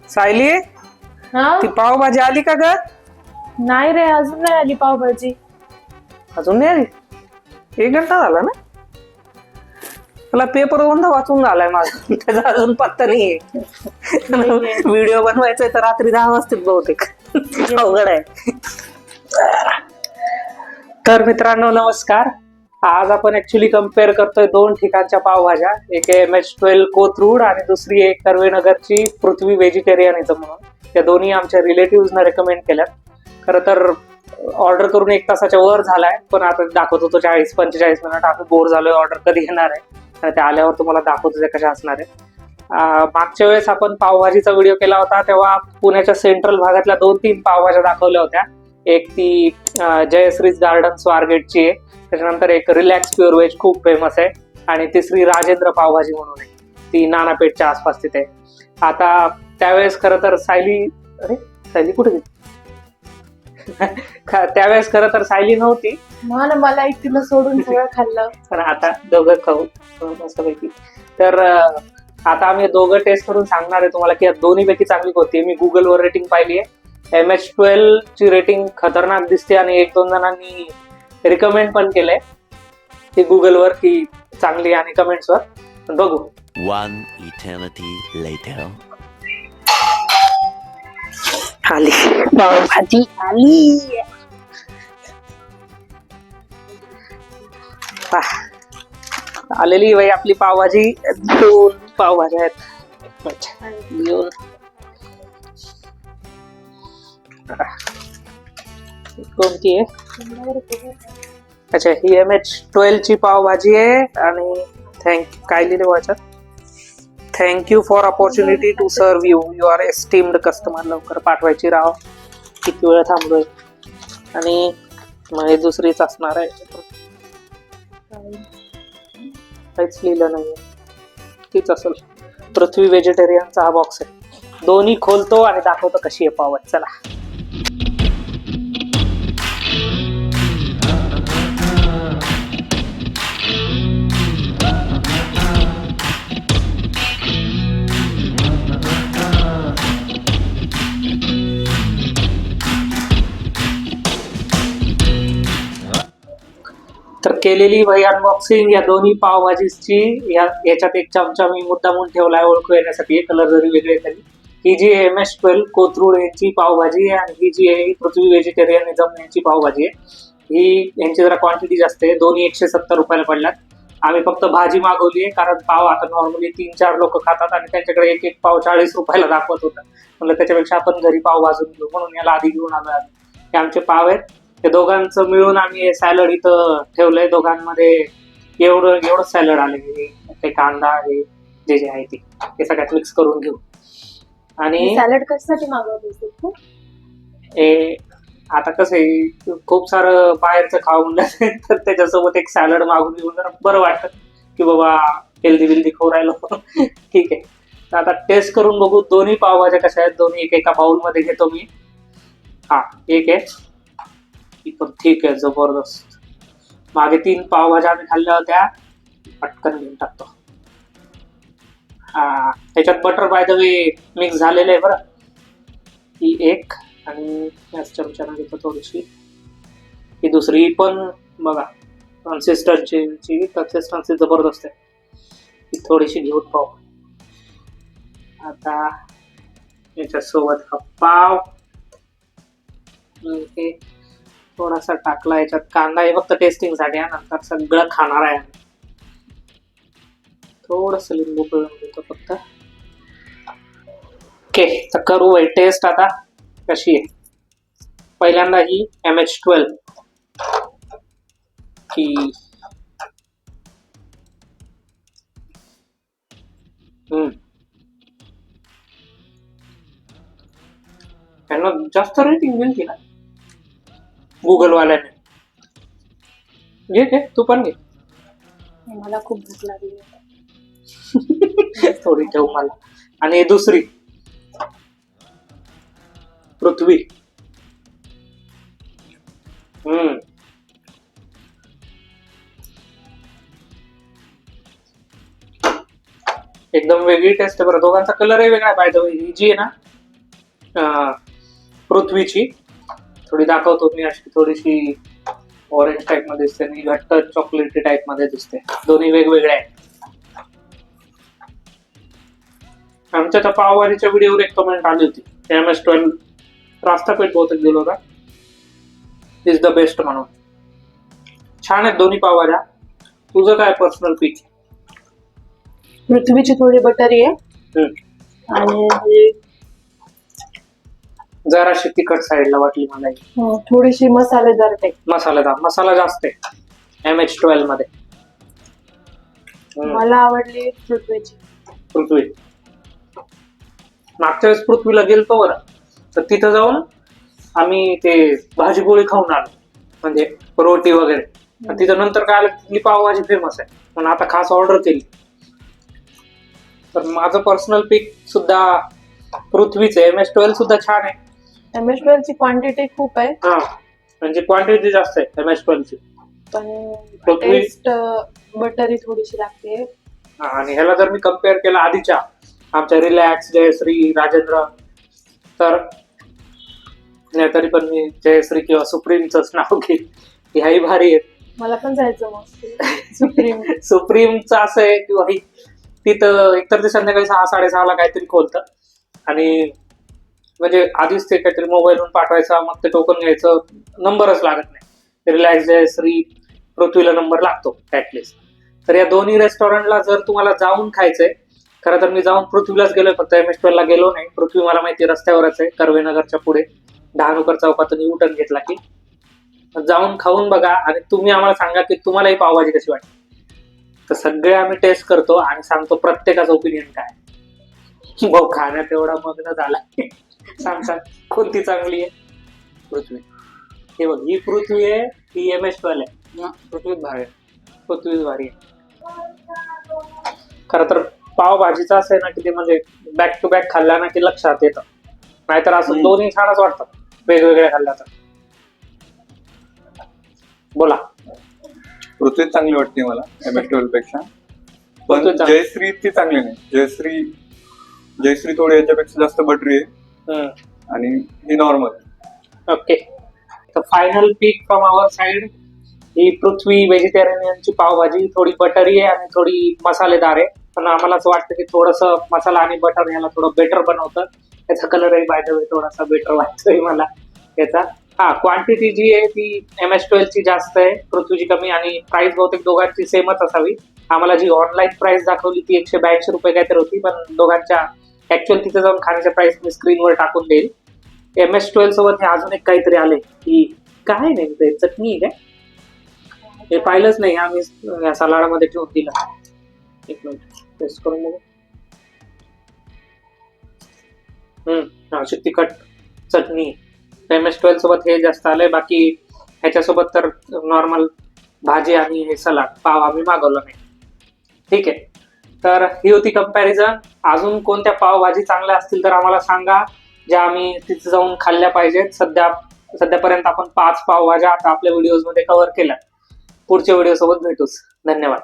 सायली, हा ती पावभाजी आली का ग? नाही रे, अजून नाही आली पावभाजी. अजून नाही आली. 1 घंटा झाला ना. मला पेपर बंद वाचून झालाय माझा. त्याचा अजून पत्ता नाहीये. नाहीये. व्हिडिओ बनवायचा तर रात्री 10 वाजतील बहुतेक. अवघड आहे. तर मित्रांनो नमस्कार. आज आपण ऍक्च्युली कम्पेअर करतोय 2 ठिकाणच्या पावभाज्या. एक आहे MH12 कोथरूड आणि दुसरी आहे कर्वेनगरची पृथ्वी व्हेजिटेरियनिझम म्हणून. त्या दोन्ही आमच्या रिलेटिव्हजने रेकमेंड केल्यात. खरं तर ऑर्डर करून 1 तासाच्या वर झालाय, पण आता दाखवतो तो 40-45 मिनिट. आम्ही बोर झालोय, ऑर्डर कधी येणार आहे. आणि त्या आल्यावर तुम्हाला दाखवतो ते कशा असणार आहे. मागच्या वेळेस आपण पावभाजीचा व्हिडिओ केला होता तेव्हा पुण्याच्या सेंट्रल भागातल्या 2-3 पावभाज्या दाखवल्या होत्या. एक ती जयश्रीज गार्डन स्वारगेटची आहे, त्याच्यानंतर एक रिलॅक्स प्युअर व्हेज खूप फेमस आहे, आणि तिसरी राजेंद्र पावभाजी म्हणून आहे, ती नानापेठच्या आसपास तिथे. आता त्यावेळेस खरं तर सायली कुठे गेली? त्यावेळेस खरं तर सायली नव्हती, मला एकटीला सोडून सगळं खाल्लं. पण आता दोघं खाऊ मस्तपैकी. तर आता आम्ही दोघं टेस्ट करून सांगणार आहे तुम्हाला की दोन्हीपैकी चांगली होती. मी गुगलवर रेटिंग पाहिली आहे. MH12 ची रेटिंग खतरनाक दिसते आणि 1-2 जणांनी रिकमेंड पण केलंय की गुगलवर की चांगली, आणि कमेंट्सवर बघू. One eternity later. आली पावभाजी आली. आलेली बाई आपली पावभाजी. 2 पावभाज्या आहेत घेऊन. कोणती आहे? अच्छा, ही MH12 ची पावभाजी आहे. आणि काय लिहिलं वाचत? Thank you for opportunity to serve you. You are esteemed customer. लवकर पाठवायची राव, किती वेळ थांबलोय. आणि मग हे दुसरीच असणार आहे. काहीच लिहिलं नाहीये. तीच असेल. पृथ्वी व्हेजिटेरियनचा हा बॉक्स आहे. दोन्ही खोलतो आणि दाखवतो कशी आहे पावभाजी. चला. तर केलेली भाई अनबॉक्सिंग या दोन्ही पावभाजीची. याच्यात एक चमचा मी मुद्दामून ठेवलाय ओळखू येण्यासाठी, कलर जरी वेगळे तरी. ही जी आहे MH12 कोथरूड यांची पावभाजी आहे, आणि ही जी आहे पृथ्वी व्हेजिटेरियनिझम यांची पावभाजी आहे. ही यांची जरा क्वांटिटी जास्त आहे. दोन्ही 170 रुपयाला पडल्यात. आम्ही फक्त भाजी मागवली आहे, कारण पाव आता नॉर्मली 3-4 लोक खातात आणि त्यांच्याकडे एक पाव 40 रुपयाला दाखवत होता. म्हणलं त्याच्यापेक्षा आपण घरी पाव भाजून घेऊ, म्हणून याला आधी घेऊन आलो आम्ही. हे आमचे पाव आहेत. ते दोघांचं मिळून आम्ही सॅलड इथं ठेवलंय. दोघांमध्ये एवढं सॅलड आले. ते कांदा हे जे आहे ते सगळ्यात मिक्स करून घेऊ. आणि सॅलड कशासाठी मागवत? आता कसं आहे, खूप सारं बाहेरचं खाऊन तर त्याच्यासोबत एक सॅलड मागून घेऊन जरा बरं वाटतं की बाबा हेल्दी खाऊ राहिलो. ठीक आहे. तर आता टेस्ट करून बघू दोन्ही पावभाज्या कशा आहेत. दोन्ही एका बाउल मध्ये घेतो मी. हा, एक आहे पण ठीक आहे, जबरदस्त. मागे 3 पावभाज्या आम्ही खाल्ल्या होत्या, पटकन घेऊन टाकतो. हा, त्याच्यात butter by the way mix झालेलं आहे बरं. ही एक, आणि याच चमच्यानं घेतो थोडीशी. ही दुसरी पण बघा, कन्सिस्टन्सी जबरदस्त आहे. ही थोडीशी घेऊन पाहू. आता याच्यासोबत हा पाव हे थोडासा टाकला. याच्यात कांदा आहे फक्त टेस्टिंग साठी, नंतर सगळं खाणार आहे. थोडस लिंबू पिळून घेतो फक्त. ओके, तर करू बाई टेस्ट आता कशी आहे. पहिल्यांदा ही MH12 की त्यांना जास्त रेटिंग दिली ना गुगल वाल्याने. घे तू पण घे. मला खूप भूक लागली. थोडी ठेव मला. आणि दुसरी पृथ्वी. एकदम वेगळी टेस्ट आहे बरं. दोघांचा कलरही वेगळा आहे. बाय द वे ही जी आहे ना, पृथ्वीची थोडी दाखवतो मी. अशी थोडीशी ऑरेंज टाईप मध्ये दिसते आणि घट्ट चॉकलेटी टाईप मध्ये दिसते. दोन्ही वेगवेगळे आहेत. आमच्या त्या पावभाजीच्या व्हिडिओवर एक कमेंट आली होती, MS12 रास्तापेठ बहुतेक दिला होता, इज द बेस्ट म्हणून. छान आहेत दोन्ही पावभाज्या. तुझं काय पर्सनल पिक? पृथ्वीची थोडी बटरी आहे आणि जराशी तिखट साईडला वाटली मला ही. थोडीशी मसालेदार टाईप. मसाला जास्त आहे MH12 मध्ये. मला आवडली पृथ्वीची. पृथ्वी मागच्या वेळेस पृथ्वीला गेलतो बरं, तर तिथं जाऊन आम्ही ते भाजी पोळी खाऊन आलो, म्हणजे रोटी वगैरे. आणि तिथं नंतर काय आलं, तिथली पावभाजी फेमस आहे म्हणून आता खास ऑर्डर केली. तर माझं पर्सनल पिक सुद्धा पृथ्वीच आहे. MS12 सुद्धा छान आहे. MS12 ची क्वांटिटी खूप आहे हा, म्हणजे क्वांटिटी जास्त आहे MS12 ची. पण पृथ्वी- टेस्ट बटरी थोडीशी लागते. आणि ह्याला जर मी कम्पेअर केलं आधीच्या आमच्या रिलॅक्स, जयश्री, राजेंद्र, तर नाही तरी पण मी जयश्री किंवा सुप्रीमच नाव घेईन. ह्याही भारी आहेत. मला पण जायचं मग सुप्रीम. सुप्रीमचं असं आहे की तिथं एकतर ते संध्याकाळी 6-6:30 काहीतरी खोलतं आणि म्हणजे आधीच ते काहीतरी मोबाईलवरून पाठवायचा, मग ते टोकन घ्यायचं, नंबरच लागत नाही. रिलॅक्स, जयश्री, पृथ्वीला नंबर लागतो ऍटलिस्ट. तर या दोन्ही रेस्टॉरंटला जर तुम्हाला जाऊन खायचंय, खरं तर मी जाऊन पृथ्वीलाच गेलोय, फक्त MS12 ला गेलो नाही. पृथ्वी मला माहिती रस्त्यावरच आहे, कर्वेनगरच्या पुढे डहाणूकर चौकातून U-turn घेतला की. जाऊन खाऊन बघा आणि तुम्ही आम्हाला सांगा की तुम्हाला ही पावभाजी कशी वाटते. तर सगळे आम्ही टेस्ट करतो आणि सांगतो प्रत्येकाचं ओपिनियन काय. भाऊ खाण्यात एवढा मग्न झाला. सांग कोणती चांगली आहे? पृथ्वी. हे बघ, ही पृथ्वी आहे, ही MS12 आहे. पृथ्वीच भारी आहे. पृथ्वीच भारी आहे. खरं तर पावभाजीचं असं आहे ना की ते म्हणजे बॅक टू बॅक खाल्ला ना की लक्षात येतं. नाहीतर असं दोन्ही छानच वाटतात वेगवेगळ्या खाल्ल्या तर. बोला. पृथ्वी चांगली वाटते मला MS12 पेक्षा. पण पृथ्वी चांगली. जयश्री ती चांगली नाही. जयश्री थोडी याच्यापेक्षा जास्त बटरी आहे आणि ही नॉर्मल आहे. ओके. तर final pick from our side, ही पृथ्वी व्हेजिटेरियनची पावभाजी थोडी बटरी आहे आणि थोडी मसालेदार आहे. पण आम्हाला असं वाटतं की थोडंसं मसाला आणि बटर याला थोडं बेटर बनवतं. त्याचा कलरही बाय द वे थोडासा बेटर वाटतोय मला याचा. हा, क्वांटिटी जी आहे ती MS12 ची जास्त आहे, पृथ्वीची कमी, आणि प्राइस बहुतेक दोघांची सेमच असावी. आम्हाला जी ऑनलाईन प्राइस दाखवली ती 182 रुपये काहीतरी होती, पण दोघांच्या ऍक्च्युअल तिथे जाऊन खाण्याच्या प्राइस मी स्क्रीनवर टाकून देईल. MS12 सोबत हे अजून एक काहीतरी आले की काय नेमकं, चटणी आहे काय? हे पाहिलंच नाही, आम्ही या सलाडमध्ये ठेवून दिलं. एक मिनिट टेस्ट करून बघू. अशी तिखट चटणी. MS12 सोबत हे जास्त आलंय. बाकी ह्याच्यासोबत तर नॉर्मल भाजी आणि हे सलाड, पाव आम्ही मागवलं नाही. ठीक आहे. तर ही होती कंपॅरिझन. अजून कोणत्या पावभाजी चांगल्या असतील तर आम्हाला सांगा, ज्या आम्ही तिथे जाऊन खाल्ल्या पाहिजेत. सध्यापर्यंत आपण 5 पावभाज्या आता आपल्या व्हिडिओज मध्ये कव्हर केल्या. पुढच्या व्हिडिओ सोबत भेटूच. धन्यवाद.